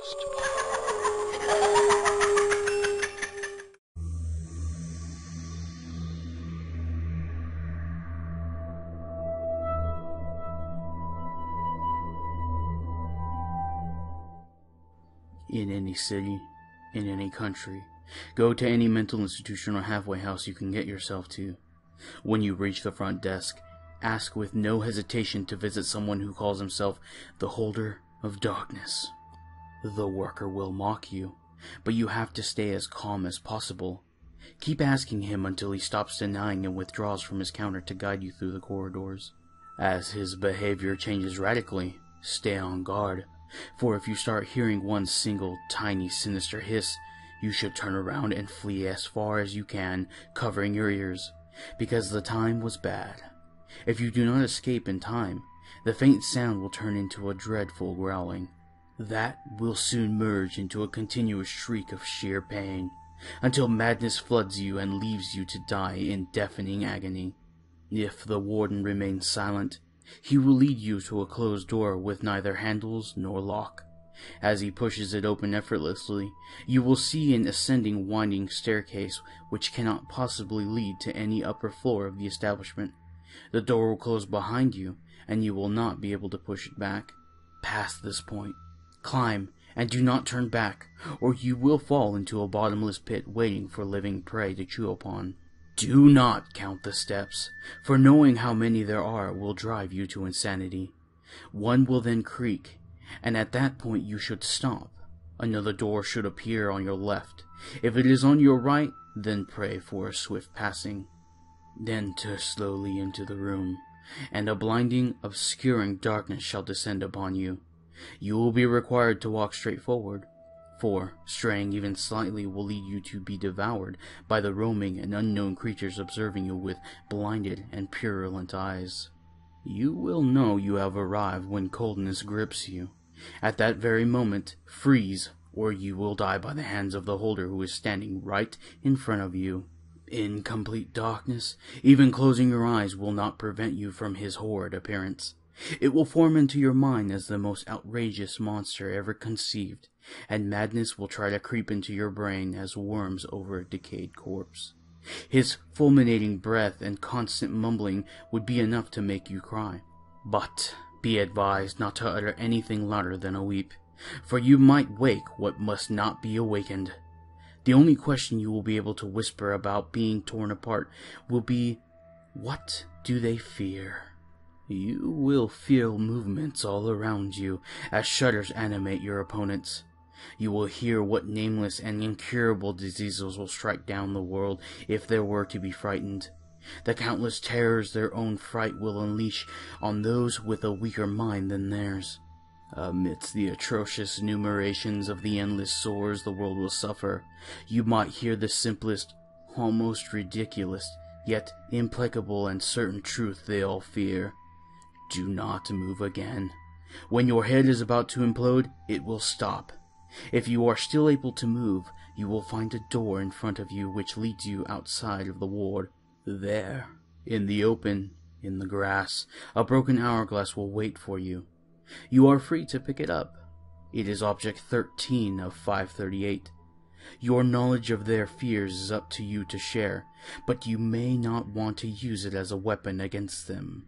In any city, in any country, go to any mental institution or halfway house you can get yourself to. When you reach the front desk, ask with no hesitation to visit someone who calls himself the Holder of Darkness. The worker will mock you, but you have to stay as calm as possible. Keep asking him until he stops denying and withdraws from his counter to guide you through the corridors. As his behavior changes radically, stay on guard. For if you start hearing one single, tiny, sinister hiss, you should turn around and flee as far as you can, covering your ears, because the time was bad. If you do not escape in time, the faint sound will turn into a dreadful growling. That will soon merge into a continuous shriek of sheer pain, until madness floods you and leaves you to die in deafening agony. If the warden remains silent, he will lead you to a closed door with neither handles nor lock. As he pushes it open effortlessly, you will see an ascending winding staircase which cannot possibly lead to any upper floor of the establishment. The door will close behind you, and you will not be able to push it back. Past this point, climb, and do not turn back, or you will fall into a bottomless pit waiting for living prey to chew upon. Do not count the steps, for knowing how many there are will drive you to insanity. One will then creak, and at that point you should stop. Another door should appear on your left. If it is on your right, then pray for a swift passing. Then enter slowly into the room, and a blinding, obscuring darkness shall descend upon you. You will be required to walk straight forward, for straying even slightly will lead you to be devoured by the roaming and unknown creatures observing you with blinded and purulent eyes. You will know you have arrived when coldness grips you. At that very moment, freeze, or you will die by the hands of the holder who is standing right in front of you. In complete darkness, even closing your eyes will not prevent you from his horrid appearance. It will form into your mind as the most outrageous monster ever conceived, and madness will try to creep into your brain as worms over a decayed corpse. His fulminating breath and constant mumbling would be enough to make you cry. But be advised not to utter anything louder than a weep, for you might wake what must not be awakened. The only question you will be able to whisper about being torn apart will be, what do they fear? You will feel movements all around you as shudders animate your opponents. You will hear what nameless and incurable diseases will strike down the world if there were to be frightened. The countless terrors their own fright will unleash on those with a weaker mind than theirs. Amidst the atrocious enumerations of the endless sores the world will suffer, you might hear the simplest, almost ridiculous, yet implacable and certain truth they all fear. Do not move again. When your head is about to implode, it will stop. If you are still able to move, you will find a door in front of you which leads you outside of the ward. There, in the open, in the grass, a broken hourglass will wait for you. You are free to pick it up. It is object 13 of 538. Your knowledge of their fears is up to you to share, but you may not want to use it as a weapon against them.